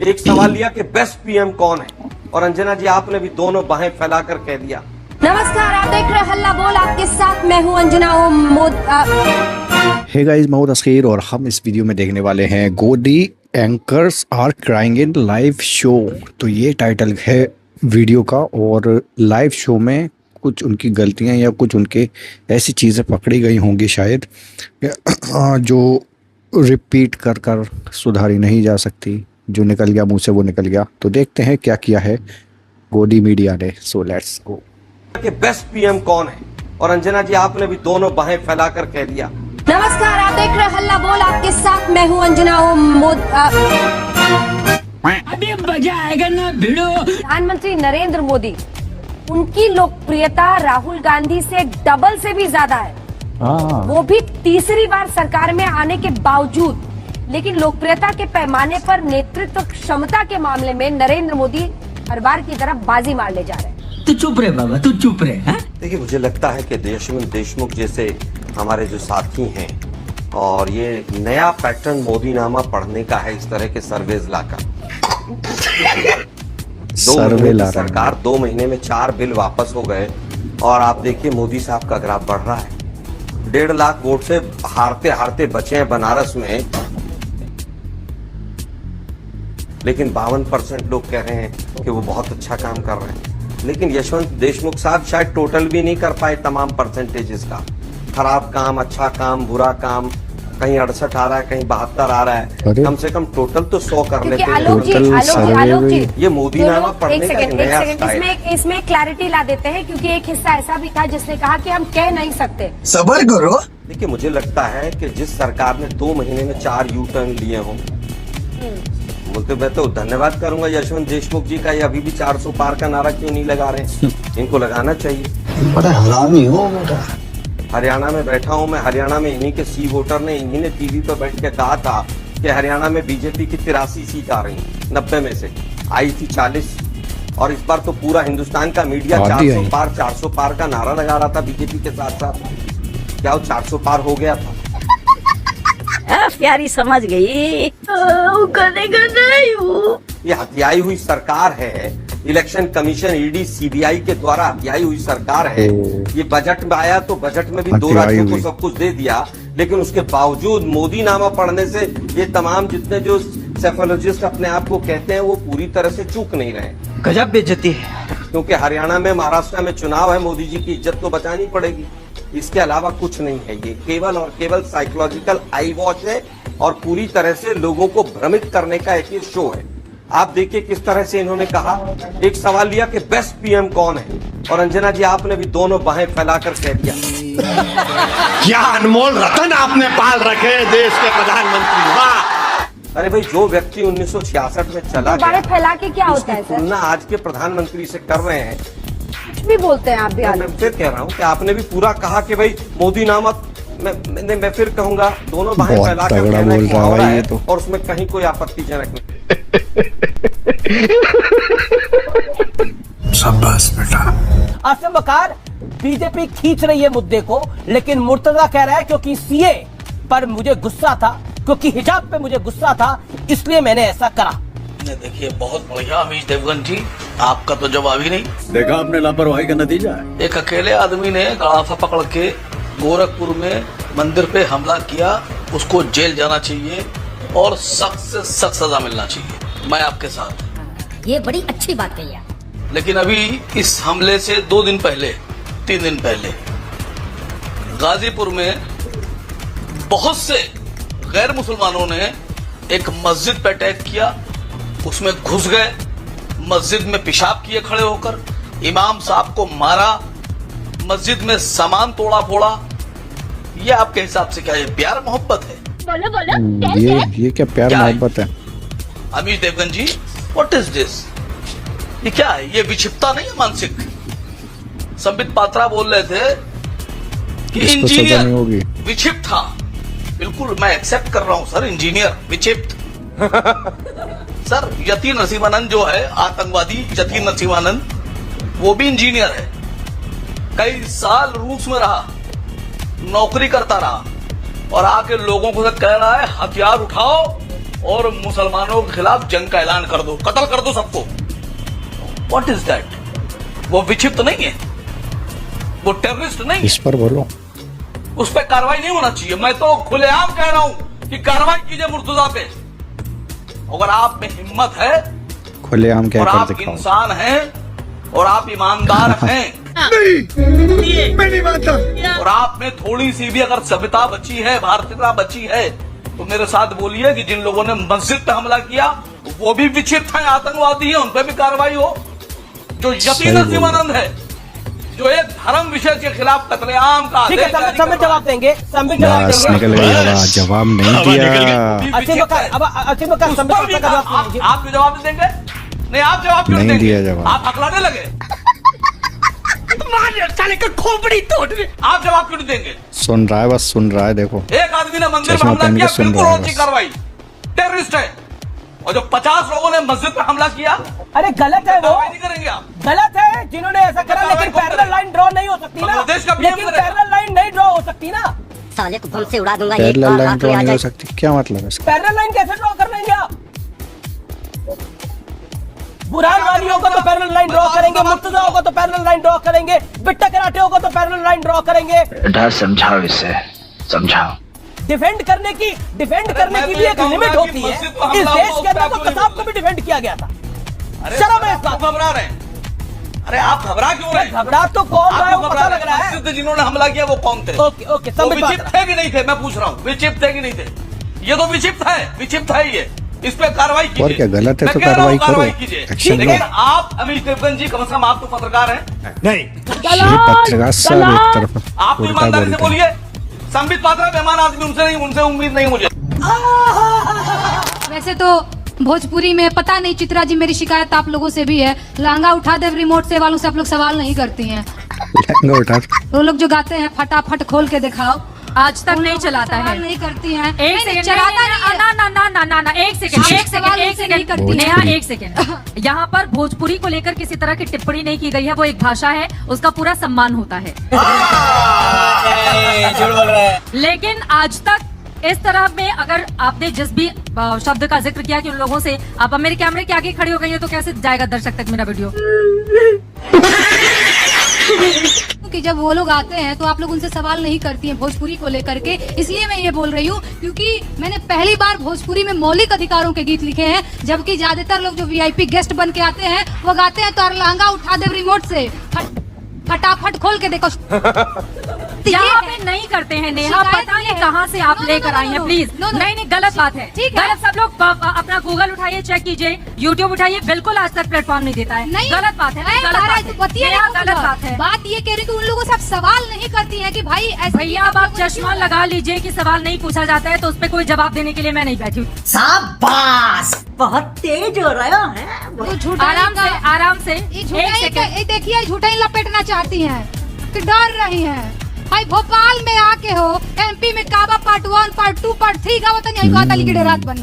एक सवाल लिया कि बेस्ट पीएम कौन है, और अंजना जी आपने भी दोनों बाहें फैलाकर कह दिया। नमस्कार, आप देख रहे हैं हल्ला बोल, आपके साथ मैं हूं अंजना। हे गाइस, महमूद अस्कीर और हम इस वीडियो में देखने वाले हैं गोदी anchors are crying in live show. तो ये टाइटल है वीडियो का, और लाइव शो में कुछ उनकी गलतियां या कुछ उनके ऐसी चीज़ें पकड़ी गई होंगी शायद जो रिपीट कर कर सुधारी नहीं जा सकती। जो निकल गया मुंह से वो निकल गया। तो देखते हैं क्या किया है गोदी मीडिया ने। So let's go. कि बेस्ट पीएम कौन है, और अंजना जी आपने भी दोनों बाहें फैलाकर कह दिया। नमस्कार, आप देख रहे हैं हल्ला बोल, आपके साथ मैं हूं अंजना। अभी मजा आएगा ना भिड़ो। प्रधानमंत्री नरेंद्र मोदी, उनकी लोकप्रियता राहुल गांधी से डबल से भी ज्यादा है, वो भी तीसरी बार सरकार में आने के बावजूद। लेकिन लोकप्रियता के पैमाने पर नेतृत्व क्षमता के मामले में नरेंद्र मोदी हर बार की तरह बाजी मारने जा रहे हैं। तू चुप रहे बाबा, तू चुप रहे। देखिए, मुझे लगता है कि देशवंत देशमुख जैसे हमारे जो साथी हैं, और ये नया पैटर्न मोदी नामा पढ़ने का है, इस तरह के सर्वेज लाकर सरकार 2 महीने में 4 बिल वापस हो गए। और आप देखिए मोदी साहब का ग्राफ बढ़ रहा है। 1.5 लाख वोट से हारते हारते बचे हैं बनारस में, लेकिन 52% लोग कह रहे हैं कि वो बहुत अच्छा काम कर रहे हैं। लेकिन यशवंत देशमुख साहब शायद टोटल भी नहीं कर पाए तमाम परसेंटेजेस का। खराब काम, अच्छा काम, बुरा काम, कहीं 68 आ रहा है, कहीं 72 आ रहा है। कम से कम टोटल तो 100 कर लेते हैं। आलोक जी, ये मोदी नामा पढ़ने का नया स्टाइल। इसमें क्लैरिटी ला देते हैं, क्योंकि एक हिस्सा ऐसा भी था जिसने कहा कि हम कह नहीं सकते। सबर करो। देखिए, मुझे लगता है कि जिस सरकार ने 2 महीने में 4 यू टर्न लिए हों, बोलते मैं तो धन्यवाद करूंगा यशवंत देशमुख जी का। ये अभी भी 400 पार का नारा क्यों नहीं लगा रहे? इनको लगाना चाहिए। बड़ा हरामी हो बेटा। हरियाणा में बैठा हूं मैं, हरियाणा में इन्हीं के सी वोटर ने, इन्हीं ने टीवी पर बैठ के कहा था कि हरियाणा में बीजेपी की 83 सीट आ रही, 90 में से आई थी 40। और इस बार तो पूरा हिंदुस्तान का मीडिया 400 पार का नारा लगा रहा था बीजेपी के साथ साथ। क्या वो 400 पार हो गया था? प्यारी समझ गई। ये हथियाई हुई सरकार है। इलेक्शन कमीशन, ईडी, सीबीआई के द्वारा हथियाई हुई सरकार है। ये बजट में आया तो बजट में भी 2 राज्यों को सब कुछ दे दिया, लेकिन उसके बावजूद मोदी नामा पढ़ने से ये तमाम जितने जो सेफोलॉजिस्ट अपने आप को कहते हैं वो पूरी तरह से चूक नहीं रहे। गजब बेइज्जती है। क्योंकि हरियाणा में, महाराष्ट्र में चुनाव है, मोदी जी की इज्जत तो बचानी पड़ेगी। इसके अलावा कुछ नहीं है। ये केवल और केवल साइकोलॉजिकल आई वॉच है, और पूरी तरह से लोगों को भ्रमित करने का एक शो है। आप देखिए किस तरह से इन्होंने कहा। एक सवाल लिया कि बेस्ट पीएम कौन है, और अंजना जी आपने भी दोनों बाहें फैलाकर कह दिया। क्या अनमोल रतन आपने पाल रखे देश के प्रधानमंत्री। वाह! अरे भाई, जो व्यक्ति 1966 में चला बाहें गया, फैला के क्या होता है उसकी सर? तुलना आज के प्रधानमंत्री से कर रहे हैं। कुछ भी बोलते हैं आप भी। मैं फिर कह रहा हूँ कि आपने भी पूरा कहा कि भाई मोदी नामक, मैं फिर कहूंगा दोनों बाहें फैलाकर कहना कि हो रहा है, और उसमें कहीं कोई आपत्तिजनक नहीं। शाबाश बेटा। आसिम बकार, बीजेपी खींच रही है मुद्दे को, लेकिन मुर्तजा कह रहा है क्योंकि सीए पर मुझे गुस्सा था, क्योंकि हिजाब पे मुझे गुस्सा था, इसलिए मैंने ऐसा करा। देखिए, बहुत बढ़िया अमीश देवगन जी, आपका तो जवाब ही नहीं। देखा आपने लापरवाही का नतीजा है। एक अकेले आदमी ने गड़ाफा पकड़ के गोरखपुर में मंदिर पे हमला किया, उसको जेल जाना चाहिए और सख्त से सख्त सजा मिलना चाहिए। मैं आपके साथ। ये बड़ी अच्छी बात कही है। लेकिन अभी इस हमले से 2 दिन पहले, 3 दिन पहले गाजीपुर में बहुत से गैर मुसलमानों ने एक मस्जिद पे अटैक किया, उसमें घुस गए, मस्जिद में पेशाब किए खड़े होकर, इमाम साहब को मारा, मस्जिद में सामान तोड़ा फोड़ा। ये आपके हिसाब से क्या ये प्यार मोहब्बत है? बोलो बोलो। ये क्या प्यार मोहब्बत है? अमीश देवगन जी, व्हाट इज दिस? ये क्या है? ये विक्षिप्तता नहीं है मानसिक? संबित पात्रा बोल रहे थे कि इंजीनियर विक्षिप्त था। बिल्कुल मैं एक्सेप्ट कर रहा हूं सर, इंजीनियर विक्षिप्त। सर, यतीन नरसिम्हानंद जो है आतंकवादी, यतीन नरसिम्हानंद, वो भी इंजीनियर है। कई साल रूस में रहा, नौकरी करता रहा, और आके लोगों को कह रहा है हथियार उठाओ और मुसलमानों के खिलाफ जंग का ऐलान कर दो, कत्ल कर दो सबको। What is that? वो विक्षिप्त नहीं है, वो टेररिस्ट नहीं इस पर बोलो, उस पर कार्रवाई नहीं होना चाहिए। मैं तो खुलेआम कह रहा हूं कि कार्रवाई कीजिए मुर्तजा पे। अगर आप में हिम्मत है खुलेआम क्या और कर आप दिखाओ। इंसान हैं और आप ईमानदार हैं मैं नहीं मानता। और आप में थोड़ी सी भी अगर सभ्यता बची है, भारतीयता बची है, तो मेरे साथ बोलिए कि जिन लोगों ने मस्जिद पे हमला किया वो भी विक्षिप्त हैं, आतंकवादी हैं, उन पर भी कार्रवाई हो। जो यकीनन जीवानंद है, जो एक धर्म विषय के खिलाफ कत्लेआम का ठीक है, आदेश जारी संबित कर रहा जवाब देंगे, संबित जवाब बस देंगे। निकल गई हवा, जवाब नहीं हवा निकल गई। दिया। असीम बकर, अब असीम बकर, उस संबित पर भी का जवाब आप दीजिए। क्यों जवाब नहीं देंगे? नहीं, आप जवाब क्यों नहीं देंगे? दिया जवाब। आप हकलाने लगे। साले का खोपड़ी तोड़ दे। आप जवाब क्यों नहीं देंगे? सुन रहा है, बस सुन रहा है। देखो एक आदमी ने मंदिर पर चश्मा हमला पहन के किया, सुन बिल्कुल रहा है होनी बस। कार्रवाई, टेररिस्ट है। और जो 50 लोगों ने मस्जिद पर हमला किया, अरे गलत है वो, कार्रवाई नहीं करेंगे आप? गलत है जिन्होंने ऐसा करा, लेकिन पैरेलल लाइन ड्रॉ नहीं हो सकती ना, बांग्लादेश का PM लेकिन करेगा। पैरेलल लाइन नहीं ड्रॉ हो सकती ना। साले को बम से उड़ा दूंगा, एक पैरेलल बार लाइन हाथ ड्रॉ में आ नहीं हो जाए। सकती, क्या मतलब है इसका? पैरेलल लाइन कैसे ड्रॉ कर लेंगे आप? बुरहान वाली होगा तो पैरेलल लाइन ड्रॉ करेंगे, मुर्तजा होगा तो पैरेलल लाइन ड्रॉ करेंगे, बिट्टा कराटे होगा तो पैरेलल लाइन ड्रॉ करेंगे। बेटा समझाओ इसे, समझाओ। डिफेंड करने की भी एक कहूंगा लिमिट कि होती है। मस्जिद पर इस हमला देश हुआ, के अंदर उस तो पर कसाब को भी डिफेंड किया गया था। अरे शर्म है इस आप बात क्यों घबरा रहे हैं? अरे आप घबरा क्यों रहे हैं? घबरा तो कौन रहा है आप वो क्यों पता घबरा लग रहे रहा हैं? है। मस्जिद जिन्होंने हमला किया वो कौन थे? ओके ओके, वो संबित विक्षिप्त बात थे कि नहीं थे? मैं पूछ रहा हूँ, विक्षिप्त थे कि नहीं थे? ये तो विक्षिप्त है, विक्षिप्त है ये। इस पे कार्रवाई कीजिए। और क्या, गलत है मैं तो कह रहा हूं, कार्रवाई करो, कीजिए। एक्शन लो। लेकिन आप अमित देवगन जी, कम से कम आप तो पत्रकार हैं, नहीं, ये पत्रकार सब एक तरफ आप भी उल्टा ईमानदारी से बोलते हैं। बोलिए। संबित पात्रा मेहमान आदमी, उनसे उम्मीद नहीं मुझे। वैसे तो भोजपुरी में पता नहीं, चित्रा जी मेरी शिकायत आप लोगों से भी है, लहंगा उठा दे रिमोट से वालों से आप लोग सवाल नहीं करती हैं। लहंगा उठा वो लोग जो गाते हैं फटाफट खोल के दिखाओ, आज तक नहीं चलाता है। सवाल नहीं करती हैं। एक नहीं, सेकंड, चलाता नहीं, नहीं है। ना ना ना ना ना ना, एक सेकंड, आप एक सेकंड, सवाल एक मुझसे सेकंड नहीं करती। नेहा, भोजपुरी। एक सेकंड। यहाँ पर भोजपुरी को लेकर किसी तरह की टिप्पणी नहीं की गई है, वो एक भाषा है, उसका पूरा सम्मान होता है। लेकिन आज तक इस तरह में अगर आपने जिस भी शब्द का जिक्र किया कि उन लोगों से, आप अब मेरे कैमरे के आगे खड़ी हो गई है, तो कैसे जाएगा दर्शक तक मेरा वीडियो? कि जब वो लोग आते हैं तो आप लोग उनसे सवाल नहीं करती हैं भोजपुरी को लेकर के, इसलिए मैं ये बोल रही हूँ क्योंकि मैंने पहली बार भोजपुरी में मौलिक अधिकारों के गीत लिखे हैं, जबकि ज्यादातर लोग जो वीआईपी गेस्ट बन के आते हैं वो गाते हैं तो लहंगा उठा दे रिमोट से, फटाफट खोल के देखो। यहाँ पे नहीं करते हैं नेहा, शिकायत पता ये नहीं है। कहाँ से आप No, no, लेकर no, आई हैं, no, प्लीज। no, no. नहीं नहीं, गलत बात है, ठीक है। गलत। सब लोग अपना गूगल उठाइए, चेक कीजिए, यूट्यूब उठाइए, बिल्कुल आज तक प्लेटफॉर्म नहीं देता है। नहीं, गलत बात है, नहीं, गलत महाराज, बात है, बतिया नेहा, नहीं गलत बोला। बात है। बात ये कह रही कि उन लोगों से आप सवाल नहीं करती हैं कि भाई ऐसे भैया अब आप चश्मा लगा लीजिए कि सवाल नहीं पूछा जाता है, तो उस पर कोई जवाब देने के लिए मैं नहीं बैठी हूँ। शाबाश, बहुत तेज हो रहा है। तो झूठा आराम से, आराम से। ये एक झूठा सेकंड। देखिए, झूठा ही लपेटना चाहती हैं कि डर रही हैं। भाई भोपाल में आके हो, एमपी में काबा पार्ट 1 पार्ट 2 पार्ट 3 का वतन यही गाता लिखी रात बनी।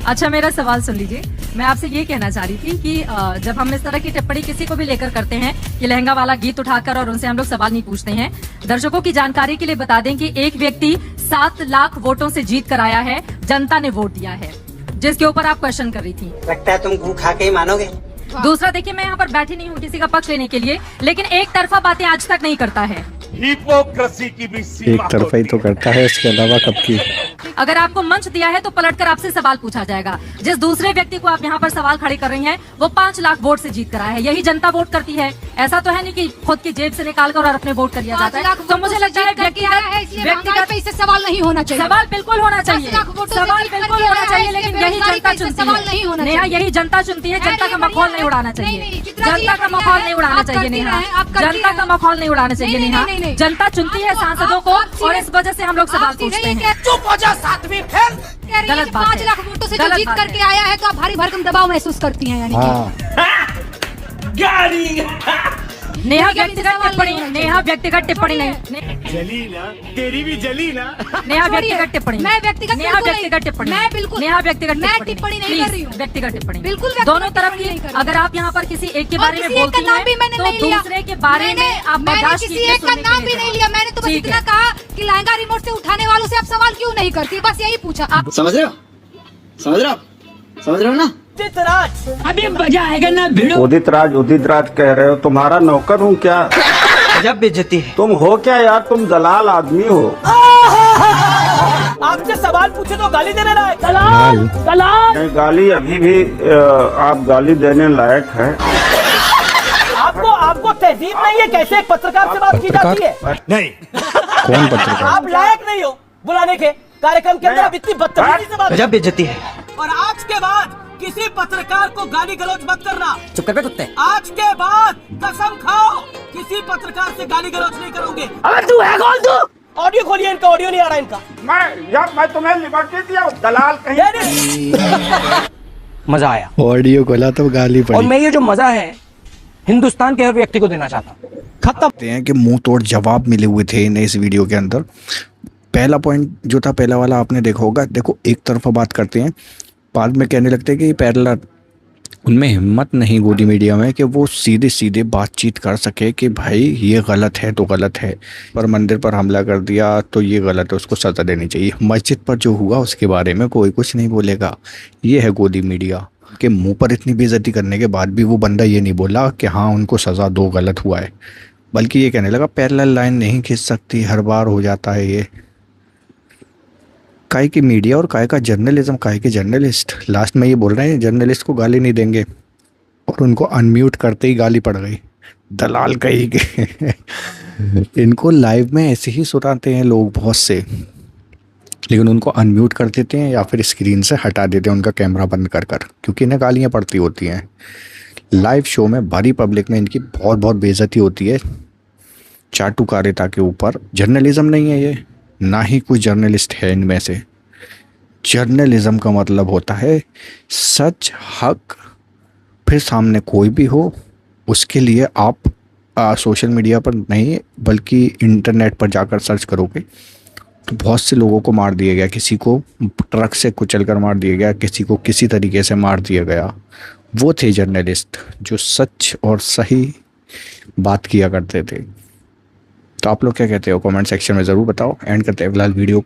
अच्छा, मेरा सवाल सुन लीजिए। मैं आपसे ये कहना चाह रही थी कि जब हम इस तरह की टिप्पणी किसी को भी लेकर करते हैं कि लहंगा वाला गीत उठाकर, और उनसे हम लोग सवाल नहीं पूछते हैं। दर्शकों की जानकारी के लिए बता दें कि एक व्यक्ति 7 लाख वोटों से जीत कर आया है, जनता ने वोट दिया है, जिसके ऊपर आप क्वेश्चन कर रही थी। लगता है तुम गू खा के ही मानोगे। दूसरा, देखिए मैं यहाँ पर बैठी नहीं हूँ किसी का पक्ष लेने के लिए, लेकिन एक तरफा बातें आज तक नहीं करता है। हिपोक्रेसी की भी एक सीमा तरफा ही तो करता है, इसके अलावा कब की? अगर आपको मंच दिया है तो पलटकर आपसे सवाल पूछा जाएगा। जिस दूसरे व्यक्ति को आप यहाँ पर सवाल खड़े कर रही हैं, वो 5 लाख वोट से जीत कर आया है। यही जनता वोट करती है। ऐसा तो है नहीं कि खुद की जेब से निकाल कर और अपने वोट कर दिया जाता है। तो मुझे लगता है व्यक्तिगत पे इससे सवाल नहीं होना चाहिए। सवाल बिल्कुल होना चाहिए, 10 लाख वोटों से सवाल जीत बिल्कुल करके होना आया चाहिए, है, लेकिन इसके यही जनता बेरोजगारी पे चुनती सवाल नहीं होना है। नेहा, चाहिए। यही जनता चुनती है, जनता का मखौल नहीं उड़ाना चाहिए। जनता का मखौल नहीं उड़ाना चाहिए नेहा, जनता का मखौल नहीं उड़ाना चाहिए नेहा। जनता चुनती है सांसदों को, और इस वजह से हम लोग सवाल पूछते हैं। चुप हो जा, सातवीं फेल। गलत बात 5 है। लाख वोटों से जो गलत जीत बात करके है। आया है तो आप भारी भरकम दबाव महसूस करती हैं यानी कि। हाँ, नेहा व्यक्तिगत टिप्पणी, नेहा व्यक्तिगत टिप्पणी नहीं, जली ना, तेरी भी जली ना। नेहा व्यक्तिगत टिप्पणी, मैं व्यक्तिगत नेहा बिल्कुल व्यक्तिगत नहीं। टिप्पणी, मैं बिल्कुल- नेहा व्यक्तिगत मैं टिप्पणी नहीं कर रही हूँ। व्यक्तिगत टिप्पणी बिल्कुल व्यक्तिगत दोनों तरफ टिप्पणी की। नहीं कर रही। अगर आप यहाँ पर किसी एक के और बारे में किसी एक बोलती का नाम भी हैं, मैंने तो नहीं लिया। दूसरे के बारे में आप मैंने बर्दाश्त किसी कीजिए, एक का सुनने के नाम लिए भी नहीं तैयार। लिया। मैंने तो बस ठीक इतना है। कहा कि लहंगा रिमोट से उठाने वालों से आप सवाल क्यों नहीं करती, बस यही पूछा। आप समझ रहे हो? समझ रहे हो ना? उदित राज, अभी मजा आएगा ना भिड़ो। उदित राज कह रहे हो, तुम्हारा नौकर हूँ क्या? गजब बेइज्जती है। तुम हो क्या यार, तुम दलाल आदमी हो। आपसे सवाल पूछे तो गाली देने लायक। दलाल, दलाल। नहीं, गाली अभी भी आप गाली देने लायक है। आपको तहजीब नहीं है? कैसे एक पत्रकार से बात की जाती है? नहीं, कौन पत्रकार? आप लायक नहीं हो बुलाने के कार्यक्रम के अंदर। आप इतनी बदतमीजी से बात। गजब बेइज्जती है। और आज के बाद किसी पत्रकार को गाली गलौज मत करना। चुप कर बे कुत्ते। आज के बाद कसम खाओ किसी पत्रकार से गाली गलौज नहीं करोगे। अबे तू है कौन तू? ऑडियो खोलिए इनका, ऑडियो नहीं आ रहा इनका। मैं तुम्हें लिबर्टी दिया, दलाल कहीं। मजा आया। ऑडियो खोला तो गाली और पड़ी। मैं ये जो मजा है हिंदुस्तान के हर व्यक्ति को देना चाहता हूँ। खत्म। कहते हैं कि मुंह तोड़ जवाब मिले हुए थे इन्हें इस वीडियो के अंदर। पहला पॉइंट जो था, पहला वाला आपने देखा होगा। देखो, एक तरफा बात करते हैं, बाद में कहने लगते हैं कि पैरेलल। उनमें हिम्मत नहीं गोदी मीडिया में कि वो सीधे सीधे बातचीत कर सके कि भाई ये गलत है तो गलत है, पर मंदिर पर हमला कर दिया तो ये गलत है, उसको सज़ा देनी चाहिए। मस्जिद पर जो हुआ उसके बारे में कोई कुछ नहीं बोलेगा। ये है गोदी मीडिया के मुंह पर इतनी बेइज्जती करने के बाद भी वो बंदा ये नहीं बोला कि हाँ उनको सज़ा दो, गलत हुआ है, बल्कि ये कहने लगा पैरेलल लाइन नहीं खींच सकती, हर बार हो जाता है ये। काय की मीडिया और काय का जर्नलिज्म, काय के जर्नलिस्ट। लास्ट में ये बोल रहे हैं जर्नलिस्ट को गाली नहीं देंगे, और उनको अनम्यूट करते ही गाली पड़ गई। दलाल कहीं के। इनको लाइव में ऐसे ही सुनाते हैं लोग बहुत से, लेकिन उनको अनम्यूट कर देते हैं या फिर स्क्रीन से हटा देते हैं उनका कैमरा बंद कर कर, क्योंकि इन्हें गालियाँ पड़ती होती हैं। लाइव शो में भारी पब्लिक में इनकी बहुत बहुत बेइज्जती होती है चाटुकारिता के ऊपर। जर्नलिज्म नहीं है ये, ना ही कोई जर्नलिस्ट है इनमें से। जर्नलिज्म का मतलब होता है सच, हक, फिर सामने कोई भी हो उसके लिए आप सोशल मीडिया पर नहीं बल्कि इंटरनेट पर जाकर सर्च करोगे तो बहुत से लोगों को मार दिया गया, किसी को ट्रक से कुचल कर मार दिया गया, किसी को किसी तरीके से मार दिया गया। वो थे जर्नलिस्ट जो सच और सही बात किया करते थे। तो आप लोग क्या कहते हो कमेंट सेक्शन में ज़रूर बताओ। एंड करते हैं फिलहाल वीडियो को।